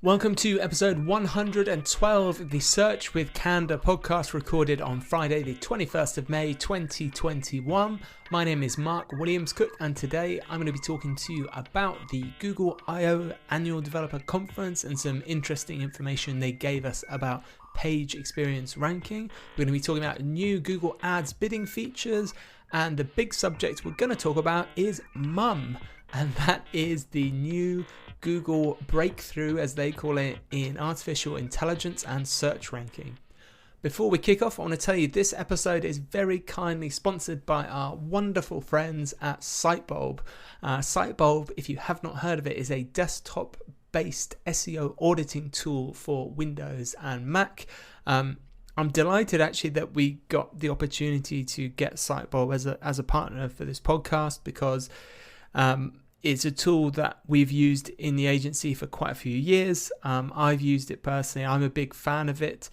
Welcome to episode 112 of the Search with Candour podcast, recorded on Friday the 21st of May 2021. My name is Mark Williams-Cook, and today I'm going to be talking to you about the Google I/O Annual Developer Conference and some interesting information they gave us about page experience ranking. We're going to be talking about new Google Ads bidding features, and the big subject we're going to talk about is MUM, and that is the new Google breakthrough, as they call it, in artificial intelligence and search ranking. Before we kick off, I want to tell you this episode is very kindly sponsored by our wonderful friends at Sightbulb. Sightbulb, if you have not heard of it, is a desktop-based SEO auditing tool for Windows and Mac. I'm delighted actually that we got the opportunity to get Sightbulb as a partner for this podcast, because it's a tool that we've used in the agency for quite a few years. I've used it personally. I'm a big fan of it.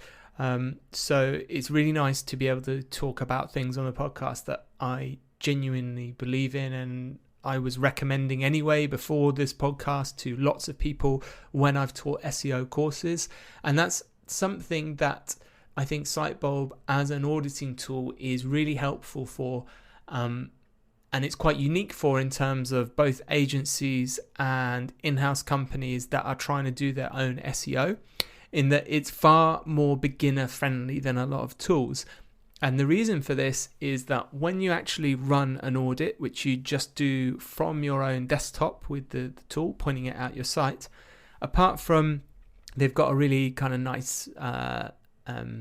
So it's really nice to be able to talk about things on the podcast that I genuinely believe in, and I was recommending anyway before this podcast to lots of people when I've taught SEO courses. And that's something that I think Sightbulb as an auditing tool is really helpful for, and it's quite unique for in terms of both agencies and in-house companies that are trying to do their own SEO, in that it's far more beginner friendly than a lot of tools. And the reason for this is that when you actually run an audit, which you just do from your own desktop with the tool pointing it at your site, apart from they've got a really kind of nice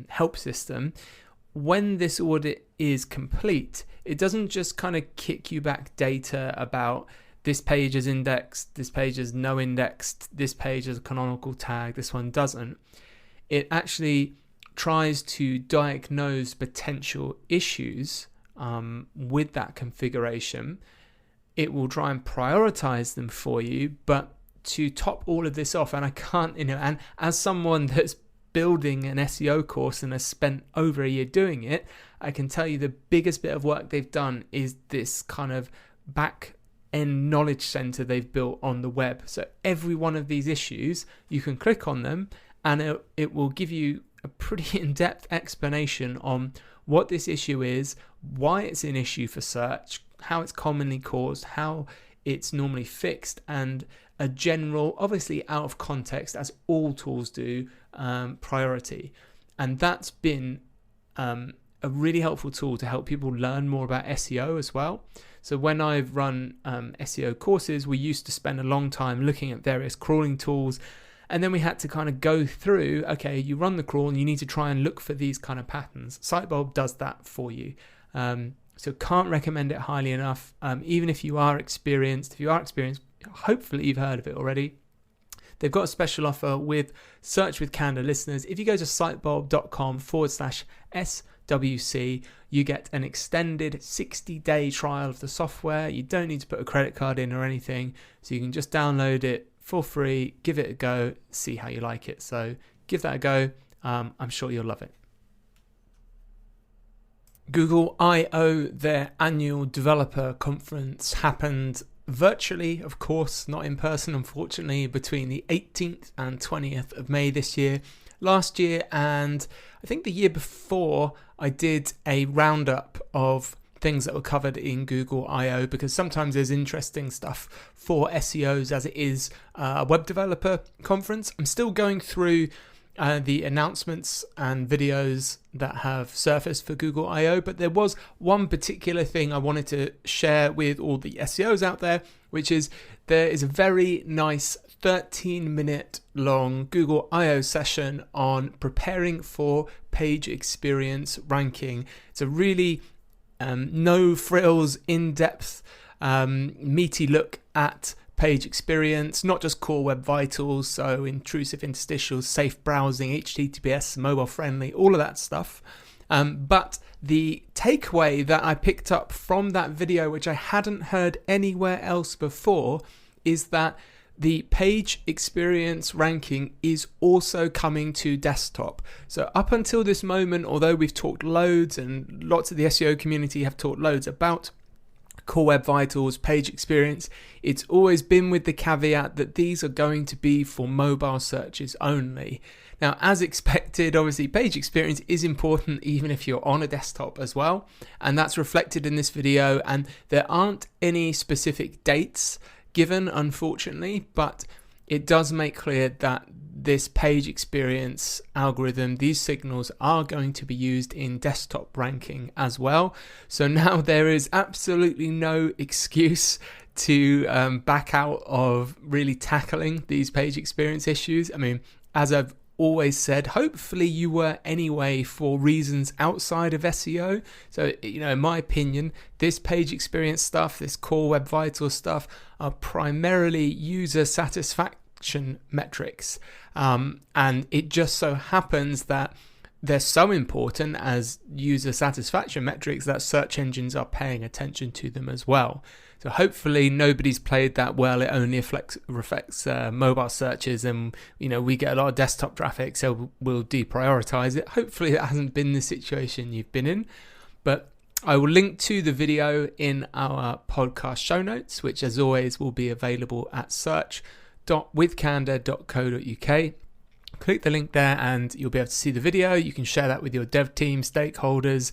help system, when this audit is complete, it doesn't just kind of kick you back data about this page is indexed, this page is no indexed, this page is a canonical tag, this one doesn't. It actually tries to diagnose potential issues with that configuration. It will try and prioritize them for you, but to top all of this off, and I can't, and as someone that's building an SEO course and has spent over a year doing it, I can tell you the biggest bit of work they've done is this kind of back end knowledge center they've built on the web. So every one of these issues, you can click on them and it will give you a pretty in-depth explanation on what this issue is, why it's an issue for search, how it's commonly caused, how it's normally fixed, and a general, obviously out of context, as all tools do, priority. And that's been a really helpful tool to help people learn more about SEO as well. So when I've run SEO courses, we used to spend a long time looking at various crawling tools, and then we had to kind of go through, okay, you run the crawl and you need to try and look for these kind of patterns. Sightbulb does that for you. So can't recommend it highly enough. Even if you are experienced, hopefully you've heard of it already. They've got a special offer with Search with Candour listeners. If you go to sightbulb.com/SWC, you get an extended 60-day trial of the software. You don't need to put a credit card in or anything. So you can just download it for free, give it a go, see how you like it. So give that a go. I'm sure you'll love it. Google I/O, their annual developer conference, happened virtually, of course, not in person, unfortunately, between the 18th and 20th of May this year. Last year, and I think the year before, I did a roundup of things that were covered in Google I/O, because sometimes there's interesting stuff for SEOs as it is a web developer conference. I'm still going through the announcements and videos that have surfaced for Google I/O, but there was one particular thing I wanted to share with all the SEOs out there, which is there is a very nice 13-minute long Google I/O session on preparing for page experience ranking. It's a really no frills, in-depth, meaty look at page experience, not just core web vitals, so intrusive interstitials, safe browsing, HTTPS, mobile friendly, all of that stuff. But the takeaway that I picked up from that video, which I hadn't heard anywhere else before, is that the page experience ranking is also coming to desktop. So up until this moment, although we've talked loads and lots of the SEO community have talked loads about Core Web Vitals, Page Experience, it's always been with the caveat that these are going to be for mobile searches only. Now, as expected, obviously Page Experience is important even if you're on a desktop as well, and that's reflected in this video, and there aren't any specific dates given, unfortunately, but it does make clear that this Page Experience algorithm, these signals are going to be used in desktop ranking as well. So now there is absolutely no excuse to back out of really tackling these Page Experience issues. I mean, as I've always said, hopefully you were anyway for reasons outside of SEO. So, in my opinion, this Page Experience stuff, this Core Web Vitals stuff are primarily user satisfaction metrics, and it just so happens that they're so important as user satisfaction metrics that search engines are paying attention to them as well. So hopefully nobody's played that well. It only reflects mobile searches, and we get a lot of desktop traffic, so we'll deprioritize it. Hopefully that hasn't been the situation you've been in, but I will link to the video in our podcast show notes, which as always will be available at search.withcandor.co.uk. Click the link there and you'll be able to see the video. You can share that with your dev team, stakeholders,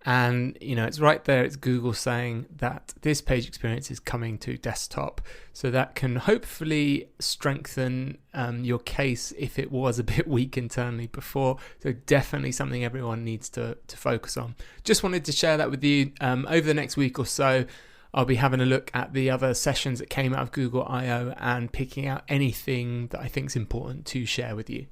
and it's right there. It's Google saying that this Page Experience is coming to desktop, so that can hopefully strengthen your case if it was a bit weak internally before. So definitely something everyone needs to focus on. Just wanted to share that with you. Over the next week or so, I'll be having a look at the other sessions that came out of Google I/O and picking out anything that I think is important to share with you.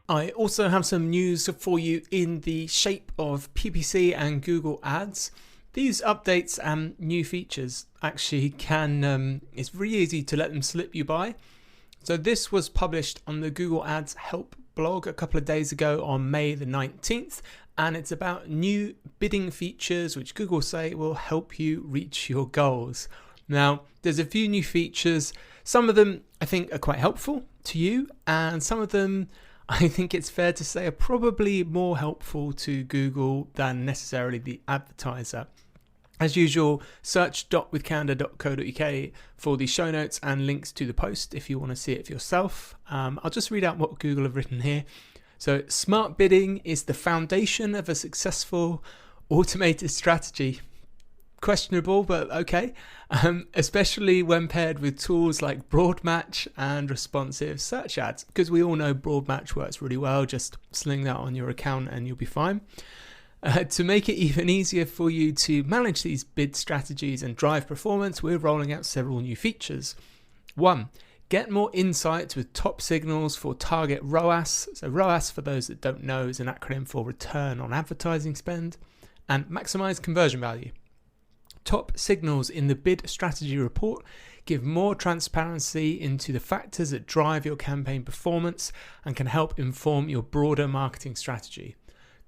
I also have some news for you in the shape of PPC and Google Ads. These updates and new features actually it's really easy to let them slip you by. So this was published on the Google Ads help blog a couple of days ago on May the 19th, and it's about new bidding features which Google say will help you reach your goals. Now, there's a few new features. Some of them I think are quite helpful to you, and some of them I think it's fair to say are probably more helpful to Google than necessarily the advertiser. As usual, search.withcandor.co.uk for the show notes and links to the post if you want to see it for yourself. I'll just read out what Google have written here. So, smart bidding is the foundation of a successful automated strategy. Questionable, but okay. Especially when paired with tools like broad match and responsive search ads, because we all know broad match works really well. Just sling that on your account and you'll be fine. To make it even easier for you to manage these bid strategies and drive performance, we're rolling out several new features. 1. Get more insights with top signals for target ROAS. So ROAS, for those that don't know, is an acronym for return on advertising spend, and maximize conversion value. Top signals in the bid strategy report give more transparency into the factors that drive your campaign performance and can help inform your broader marketing strategy.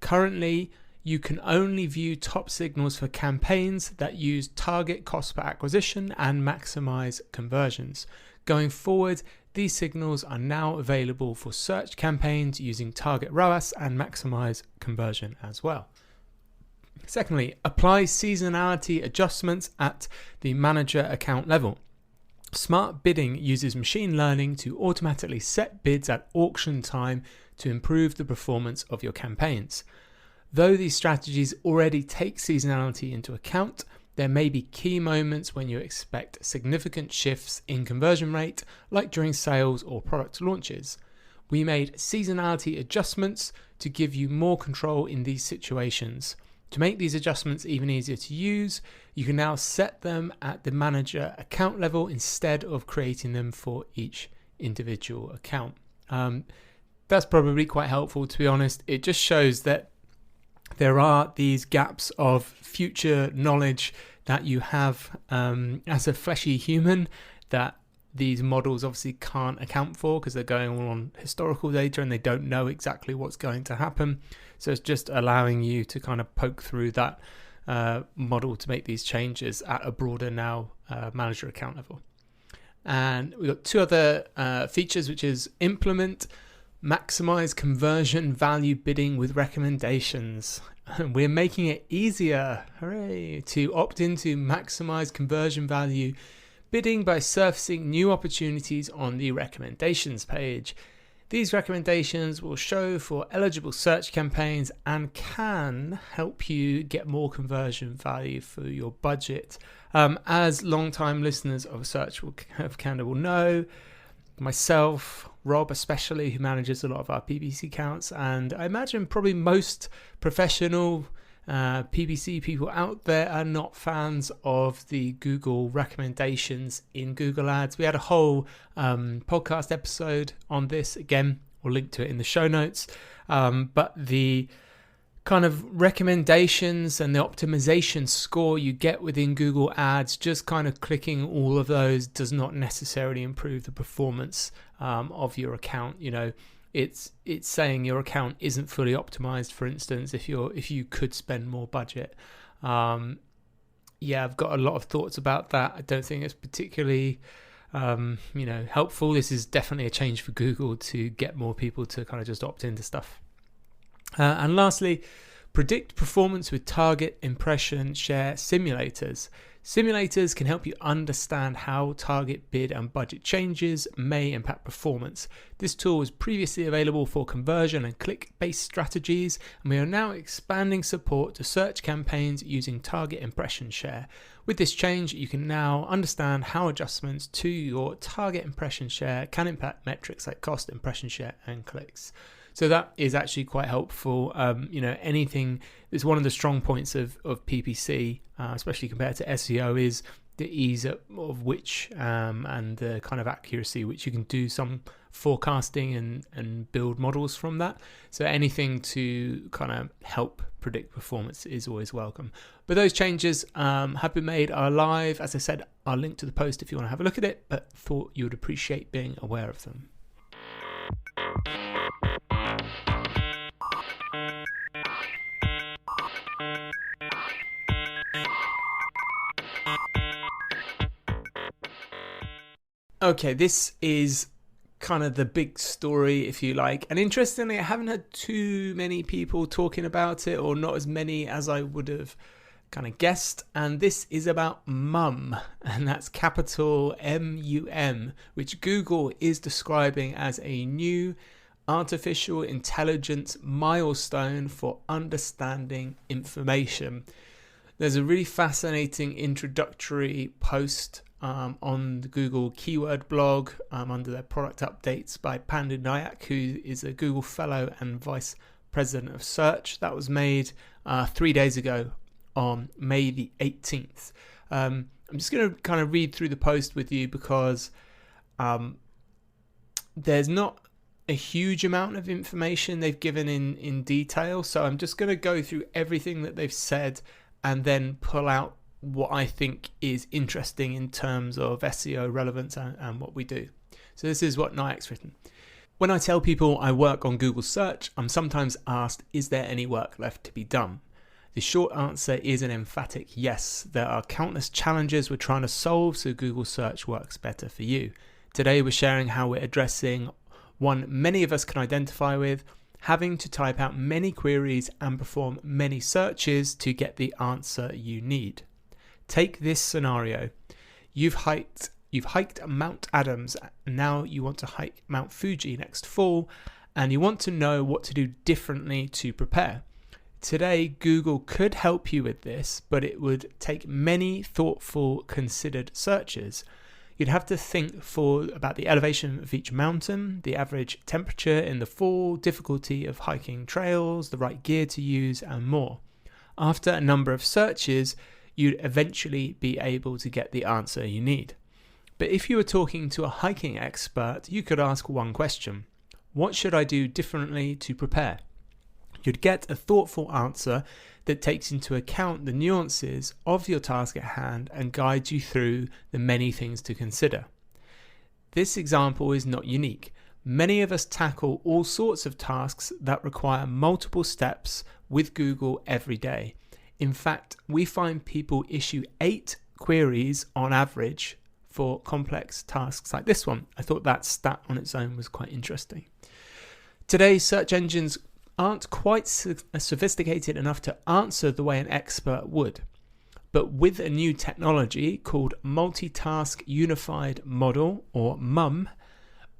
Currently, you can only view top signals for campaigns that use target cost per acquisition and maximize conversions. Going forward, these signals are now available for search campaigns using target ROAS and maximize conversion as well. Secondly, apply seasonality adjustments at the manager account level. Smart bidding uses machine learning to automatically set bids at auction time to improve the performance of your campaigns. Though these strategies already take seasonality into account, there may be key moments when you expect significant shifts in conversion rate, like during sales or product launches. We made seasonality adjustments to give you more control in these situations. To make these adjustments even easier to use, you can now set them at the manager account level instead of creating them for each individual account. That's probably quite helpful, to be honest. It just shows that there are these gaps of future knowledge that you have as a fleshy human that these models obviously can't account for because they're going all on historical data and they don't know exactly what's going to happen. So it's just allowing you to kind of poke through that model to make these changes at a broader now manager account level. And we've got two other features, which is implement maximize conversion value bidding with recommendations. We're making it easier, hooray, to opt into maximize conversion value bidding by surfacing new opportunities on the recommendations page. These recommendations will show for eligible search campaigns and can help you get more conversion value for your budget. As long-time listeners of Search of Canada will know, myself, Rob especially, who manages a lot of our PPC accounts, and I imagine probably most professional PPC people out there are not fans of the Google recommendations in Google Ads. We had a whole podcast episode on this. Again, we'll link to it in the show notes. But the kind of recommendations and the optimization score you get within Google Ads, just kind of clicking all of those does not necessarily improve the performance of your account. You know, it's saying your account isn't fully optimized, for instance, if you could spend more budget. I've got a lot of thoughts about that. I don't think it's particularly helpful. This is definitely a change for Google to get more people to kind of just opt into stuff. And lastly, predict performance with target impression share simulators. Simulators can help you understand how target bid and budget changes may impact performance. This tool was previously available for conversion and click-based strategies, and we are now expanding support to search campaigns using target impression share. With this change, you can now understand how adjustments to your target impression share can impact metrics like cost, impression share, and clicks. So that is actually quite helpful. Anything is one of the strong points of PPC, especially compared to SEO, is the ease of which and the kind of accuracy which you can do some forecasting and build models from that. So anything to kind of help predict performance is always welcome. But those changes have been made, are live. As I said, I'll link to the post if you want to have a look at it, but thought you would appreciate being aware of them. Okay, this is kind of the big story, if you like. And interestingly, I haven't had too many people talking about it, or not as many as I would have kind of guessed. And this is about MUM, and that's capital MUM, which Google is describing as a new artificial intelligence milestone for understanding information. There's a really fascinating introductory post on the Google keyword blog under their product updates by Pandu Nayak, who is a Google fellow and vice president of search. That was made 3 days ago on May the 18th. I'm just going to kind of read through the post with you because there's not a huge amount of information they've given in detail. So I'm just going to go through everything that they've said and then pull out what I think is interesting in terms of SEO relevance and what we do. So this is what Nayak's written. When I tell people I work on Google search, I'm sometimes asked, is there any work left to be done? The short answer is an emphatic yes. There are countless challenges we're trying to solve so Google search works better for you. Today we're sharing how we're addressing one many of us can identify with, having to type out many queries and perform many searches to get the answer you need. Take this scenario. You've hiked Mount Adams, and now you want to hike Mount Fuji next fall, and you want to know what to do differently to prepare. Today, Google could help you with this, but it would take many thoughtful, considered searches. You'd have to think about the elevation of each mountain, the average temperature in the fall, difficulty of hiking trails, the right gear to use, and more. After a number of searches, you'd eventually be able to get the answer you need. But if you were talking to a hiking expert, you could ask one question: what should I do differently to prepare? You'd get a thoughtful answer that takes into account the nuances of your task at hand and guides you through the many things to consider. This example is not unique. Many of us tackle all sorts of tasks that require multiple steps with Google every day. In fact, we find people issue 8 queries on average for complex tasks like this one. I thought that stat on its own was quite interesting. Today's search engines aren't quite sophisticated enough to answer the way an expert would. But with a new technology called Multitask Unified Model, or MUM,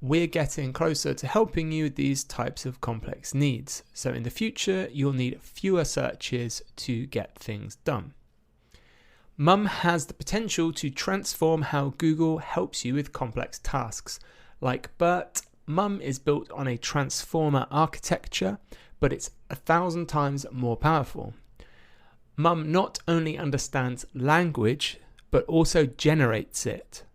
we're getting closer to helping you with these types of complex needs. So in the future, you'll need fewer searches to get things done. MUM has the potential to transform how Google helps you with complex tasks. Like BERT, MUM is built on a transformer architecture, but it's 1,000 times more powerful. MUM not only understands language, but also generates it.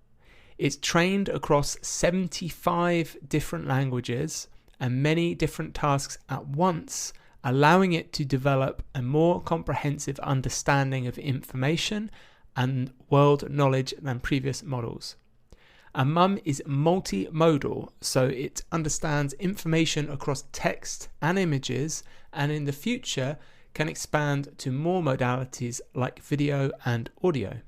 It's trained across 75 different languages and many different tasks at once, allowing it to develop a more comprehensive understanding of information and world knowledge than previous models. And MUM is multimodal, so it understands information across text and images, and in the future can expand to more modalities like video and audio.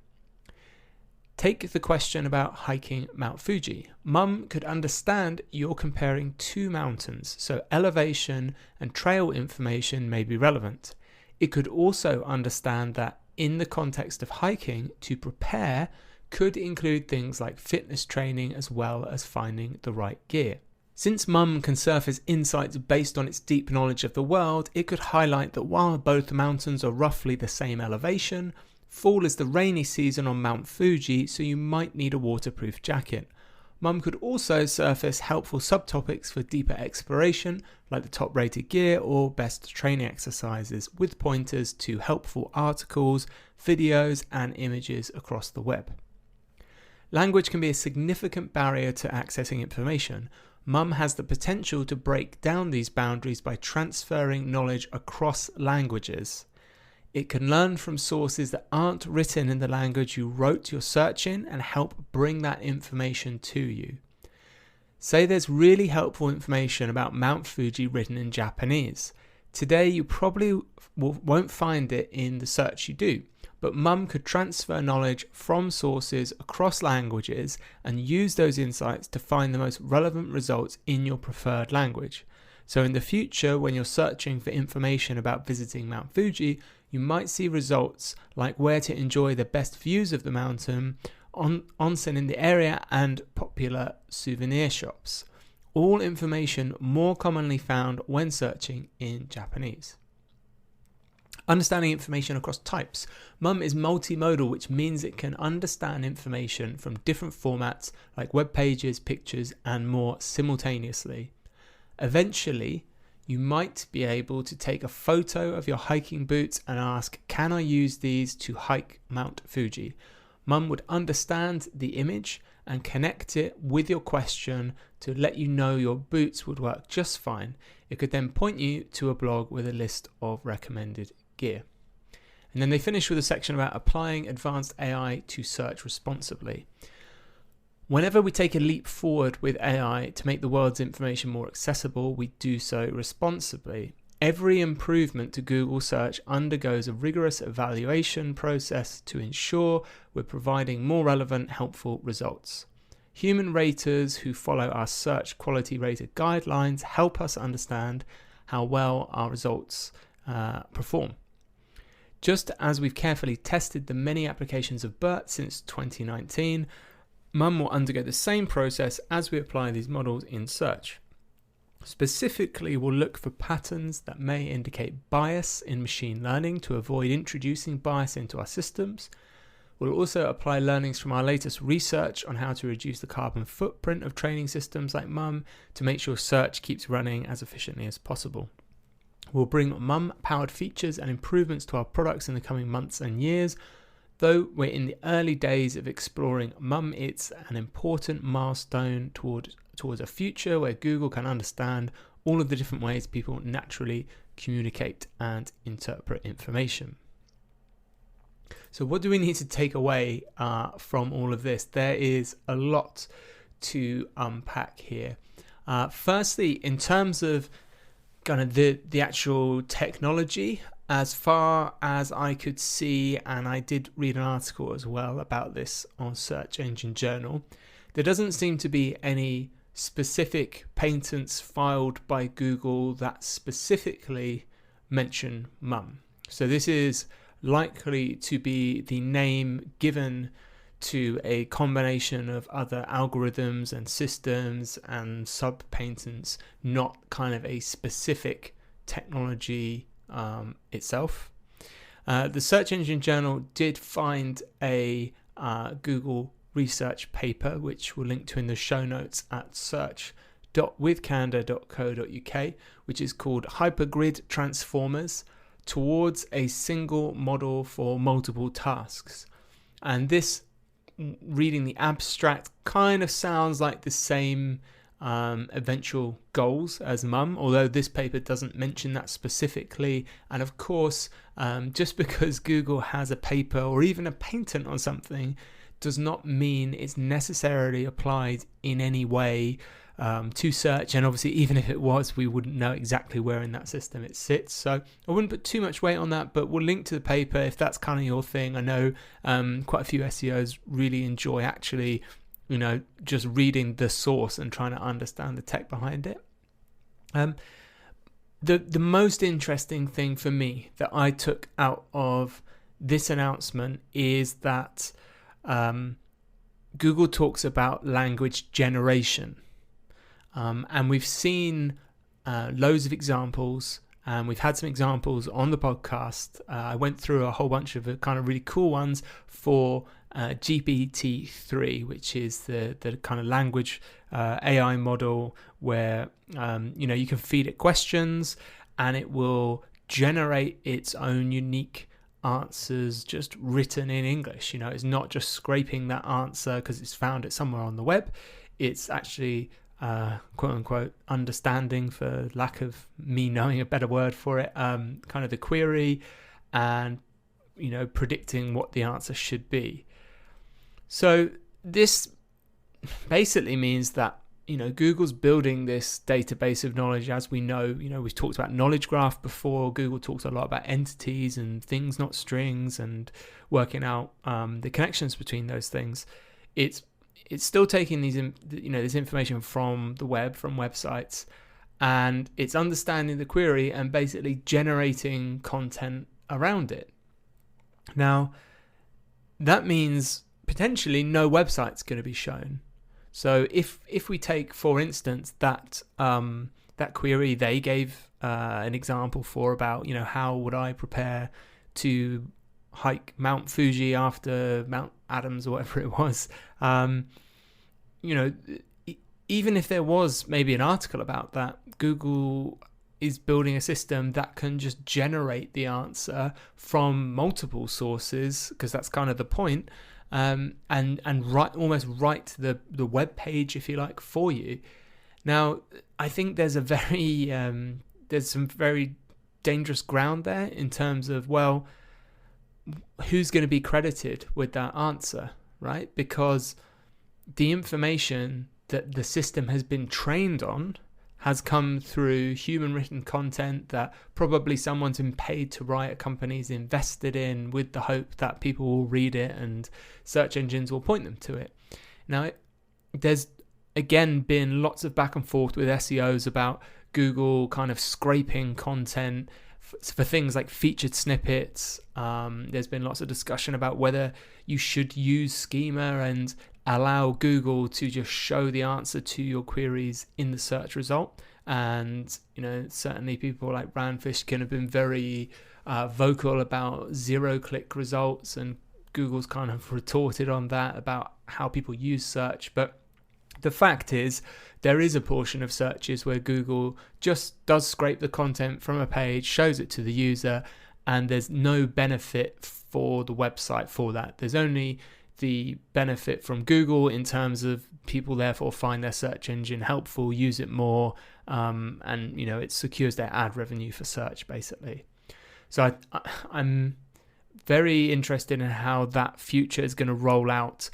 Take the question about hiking Mount Fuji. MUM could understand you're comparing 2 mountains, so elevation and trail information may be relevant. It could also understand that in the context of hiking, to prepare could include things like fitness training as well as finding the right gear. Since MUM can surface insights based on its deep knowledge of the world, it could highlight that while both mountains are roughly the same elevation, fall is the rainy season on Mount Fuji, so you might need a waterproof jacket. MUM could also surface helpful subtopics for deeper exploration, like the top-rated gear or best training exercises, with pointers to helpful articles, videos, and images across the web. Language can be a significant barrier to accessing information. MUM has the potential to break down these boundaries by transferring knowledge across languages. It can learn from sources that aren't written in the language you wrote your search in and help bring that information to you. Say there's really helpful information about Mount Fuji written in Japanese. Today you probably won't find it in the search you do, but MUM could transfer knowledge from sources across languages and use those insights to find the most relevant results in your preferred language. So in the future, when you're searching for information about visiting Mount Fuji, you might see results like where to enjoy the best views of the mountain, onsen in the area, and popular souvenir shops. All information more commonly found when searching in Japanese. Understanding information across types. MUM is multimodal, which means it can understand information from different formats like web pages, pictures, and more simultaneously. Eventually, you might be able to take a photo of your hiking boots and ask, can I use these to hike Mount Fuji? MUM would understand the image and connect it with your question to let you know your boots would work just fine. It could then point you to a blog with a list of recommended gear. And then they finish with a section about applying advanced AI to search responsibly. Whenever we take a leap forward with AI to make the world's information more accessible, we do so responsibly. Every improvement to Google search undergoes a rigorous evaluation process to ensure we're providing more relevant, helpful results. Human raters who follow our search quality rated guidelines help us understand how well our results perform. Just as we've carefully tested the many applications of BERT since 2019, MUM will undergo the same process as we apply these models in search. Specifically, we'll look for patterns that may indicate bias in machine learning to avoid introducing bias into our systems. We'll also apply learnings from our latest research on how to reduce the carbon footprint of training systems like MUM to make sure search keeps running as efficiently as possible. We'll bring MUM-powered features and improvements to our products in the coming months and years. Though we're in the early days of exploring MUM, it's an important milestone towards a future where Google can understand all of the different ways people naturally communicate and interpret information. So what do we need to take away from all of this? There is a lot to unpack here. Firstly, in terms of kind of the actual technology, as far as I could see, and I did read an article as well about this on Search Engine Journal, there doesn't seem to be any specific patents filed by Google that specifically mention mum. So this is likely to be the name given to a combination of other algorithms and systems and sub-patents, not kind of a specific technology itself. The Search Engine Journal did find a Google research paper, which we'll link to in the show notes at search.withcandor.co.uk, which is called Hypergrid Transformers Towards a Single Model for Multiple Tasks. And this, reading the abstract, kind of sounds like the same eventual goals as mum, although this paper doesn't mention that specifically. And of course, just because Google has a paper or even a patent on something does not mean it's necessarily applied in any way to search. And obviously, even if it was, we wouldn't know exactly where in that system it sits. So I wouldn't put too much weight on that, but we'll link to the paper if that's kind of your thing. I know quite a few SEOs really enjoy actually, just reading the source and trying to understand the tech behind it. The most interesting thing for me that I took out of this announcement is that Google talks about language generation. And we've seen loads of examples, and we've had some examples on the podcast. I went through a whole bunch of kind of really cool ones for GPT-3, which is the kind of language AI model where you can feed it questions and it will generate its own unique answers just written in English. It's not just scraping that answer because it's found it somewhere on the web. It's actually quote unquote understanding, for lack of me knowing a better word for it, kind of the query and predicting what the answer should be. So this basically means that Google's building this database of knowledge. As we know, we've talked about knowledge graph before. Google talks a lot about entities and things, not strings, and working out the connections between those things. It's still taking these this information from the web, from websites, and it's understanding the query and basically generating content around it. Now, that means potentially no website's going to be shown. So if we take, for instance, that query they gave an example for about how would I prepare to hike Mount Fuji after Mount Adams or whatever it was, even if there was maybe an article about that, Google is building a system that can just generate the answer from multiple sources, because that's kind of the point. And almost write the web page, if you like, for you. Now, I think there's some very dangerous ground there in terms of, well, who's going to be credited with that answer, right? Because the information that the system has been trained on has come through human written content that probably someone's been paid to write, a company's invested in, with the hope that people will read it and search engines will point them to it. Now, there's again been lots of back and forth with SEOs about Google kind of scraping content for things like featured snippets. There's been lots of discussion about whether you should use schema and allow Google to just show the answer to your queries in the search result. And certainly people like Rand Fishkin have been very vocal about zero-click results, and Google's kind of retorted on that about how people use search. But the fact is, there is a portion of searches where Google just does scrape the content from a page, shows it to the user, and there's no benefit for the website for that. There's only the benefit from Google in terms of people therefore find their search engine helpful, use it more, and it secures their ad revenue for search, basically. So I'm very interested in how that future is going to roll out,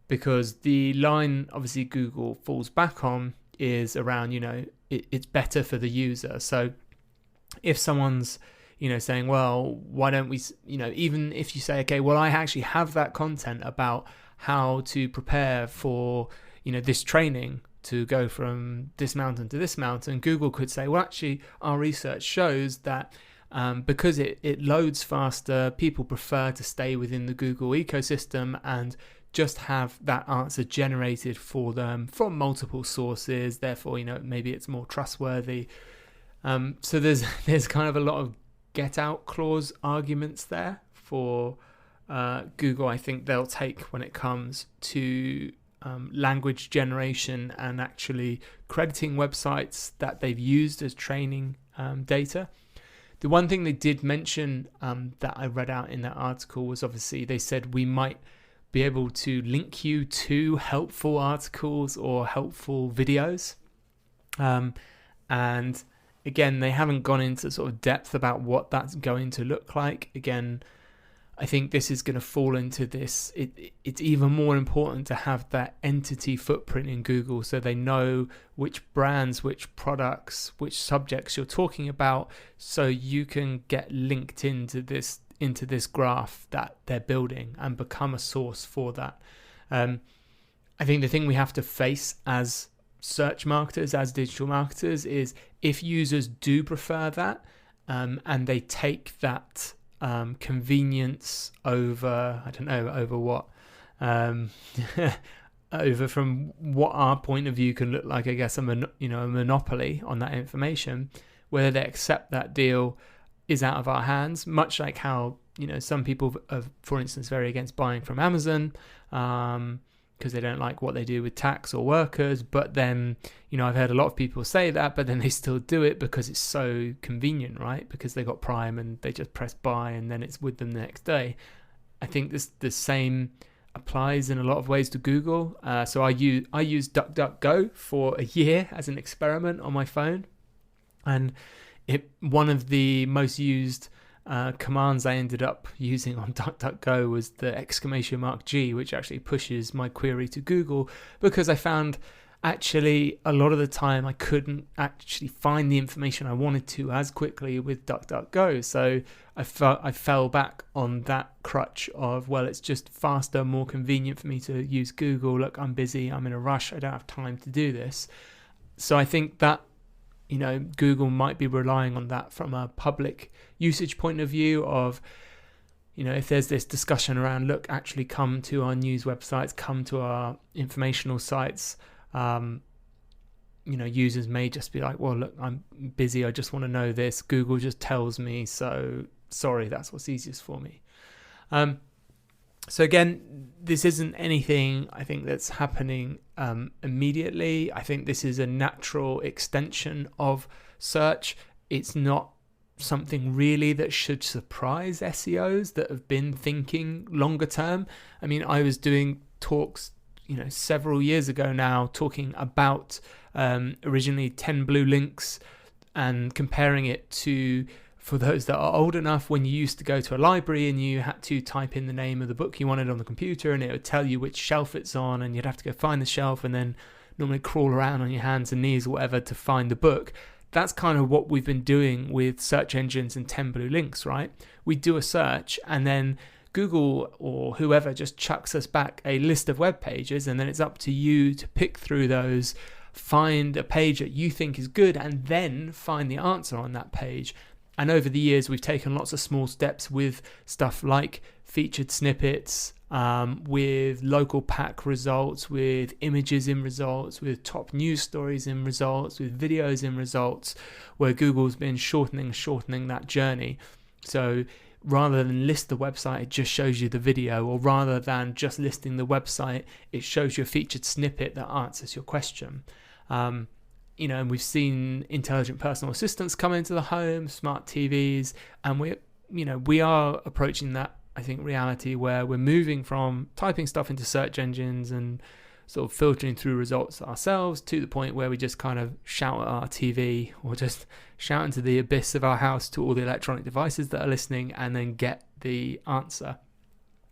because the line obviously Google falls back on is around, it's better for the user. So if someone's saying, well, why don't we, even if you say, okay, well, I actually have that content about how to prepare for, this training to go from this mountain to this mountain, Google could say, well, actually, our research shows that because it loads faster, people prefer to stay within the Google ecosystem and just have that answer generated for them from multiple sources. Therefore, maybe it's more trustworthy. So there's kind of a lot of get out clause arguments there for Google. I think they'll take when it comes to language generation and actually crediting websites that they've used as training data. The one thing they did mention that I read out in that article was, obviously, they said we might be able to link you to helpful articles or helpful videos. And again, they haven't gone into sort of depth about what that's going to look like. Again, I think this is going to fall into this. It's even more important to have that entity footprint in Google, so they know which brands, which products, which subjects you're talking about, so you can get linked into this graph that they're building and become a source for that. I think the thing we have to face as search marketers, as digital marketers, is if users do prefer that and they take that convenience over, over what, over from what our point of view can look like, I guess, a monopoly on that information, whether they accept that deal is out of our hands, much like how, some people are, for instance, very against buying from Amazon because they don't like what they do with tax or workers. But then, I've heard a lot of people say that, but then they still do it because it's so convenient, right? Because they got Prime and they just press buy and then it's with them the next day. I think the same applies in a lot of ways to Google. So I use DuckDuckGo for a year as an experiment on my phone, and one of the most used commands I ended up using on DuckDuckGo was the !G, which actually pushes my query to Google, because I found actually a lot of the time I couldn't actually find the information I wanted to as quickly with DuckDuckGo. So I fell back on that crutch of, well, it's just faster, more convenient for me to use Google. Look, I'm busy, I'm in a rush, I don't have time to do this. So I think that Google might be relying on that from a public usage point of view of, if there's this discussion around, look, actually come to our news websites, come to our informational sites, users may just be like, well, look, I'm busy, I just want to know this. Google just tells me, so sorry, that's what's easiest for me. So again, this isn't anything I think that's happening immediately. I think this is a natural extension of search. It's not something really that should surprise SEOs that have been thinking longer term. I mean, I was doing talks, several years ago now, talking about originally 10 blue links and comparing it to, for those that are old enough, when you used to go to a library and you had to type in the name of the book you wanted on the computer and it would tell you which shelf it's on, and you'd have to go find the shelf and then normally crawl around on your hands and knees or whatever to find the book. That's kind of what we've been doing with search engines and 10 blue links, right? We do a search and then Google or whoever just chucks us back a list of web pages, and then it's up to you to pick through those, find a page that you think is good, and then find the answer on that page. And over the years, we've taken lots of small steps with stuff like featured snippets, with local pack results, with images in results, with top news stories in results, with videos in results, where Google's been shortening that journey. So rather than list the website, it just shows you the video, or rather than just listing the website, it shows you a featured snippet that answers your question. And we've seen intelligent personal assistants come into the home, smart TVs, and we are approaching that, I think, reality where we're moving from typing stuff into search engines and sort of filtering through results ourselves to the point where we just kind of shout at our TV or just shout into the abyss of our house to all the electronic devices that are listening and then get the answer.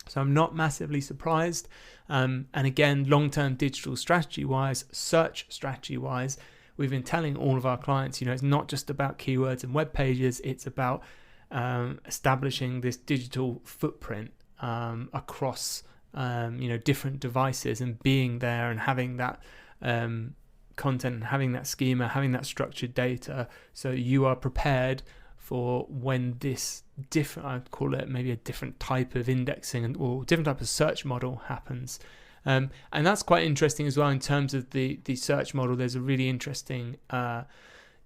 So I'm not massively surprised. And again, long-term digital strategy-wise, search strategy-wise, we've been telling all of our clients, it's not just about keywords and web pages, it's about establishing this digital footprint across different devices, and being there and having that content and having that schema, having that structured data, so you are prepared for when this different, I'd call it maybe a different type of indexing or different type of search model happens. And that's quite interesting as well in terms of the search model. There's a really interesting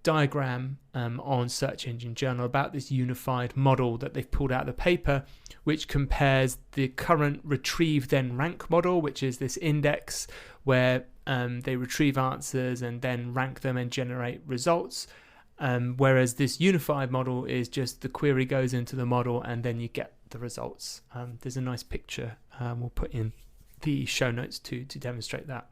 diagram on Search Engine Journal about this unified model that they've pulled out of the paper, which compares the current retrieve then rank model, which is this index where they retrieve answers and then rank them and generate results, whereas this unified model is just the query goes into the model and then you get the results. There's a nice picture we'll put in the show notes to demonstrate that.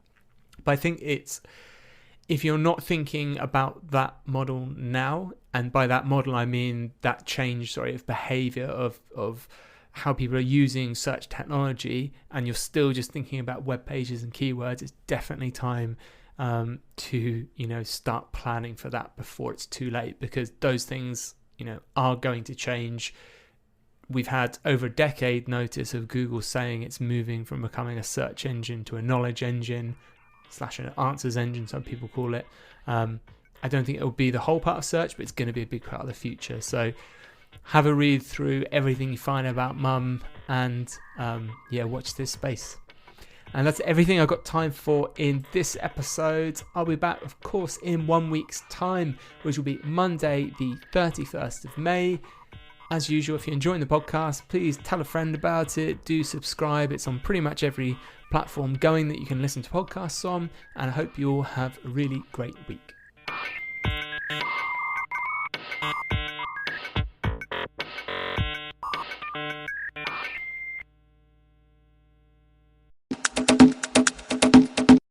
But I think if you're not thinking about that model now, and by that model I mean that change of behavior of how people are using search technology, and you're still just thinking about web pages and keywords, it's definitely time to start planning for that before it's too late, because those things are going to change. We've had over a decade notice of Google saying it's moving from becoming a search engine to a knowledge engine / an answers engine, some people call it. I don't think it will be the whole part of search, but it's going to be a big part of the future. So have a read through everything you find about Mum, and watch this space. And that's everything I've got time for in this episode. I'll be back, of course, in 1 week's time, which will be Monday, the 31st of May. As usual, if you're enjoying the podcast, please tell a friend about it. Do subscribe. It's on pretty much every platform going that you can listen to podcasts on. And I hope you all have a really great week.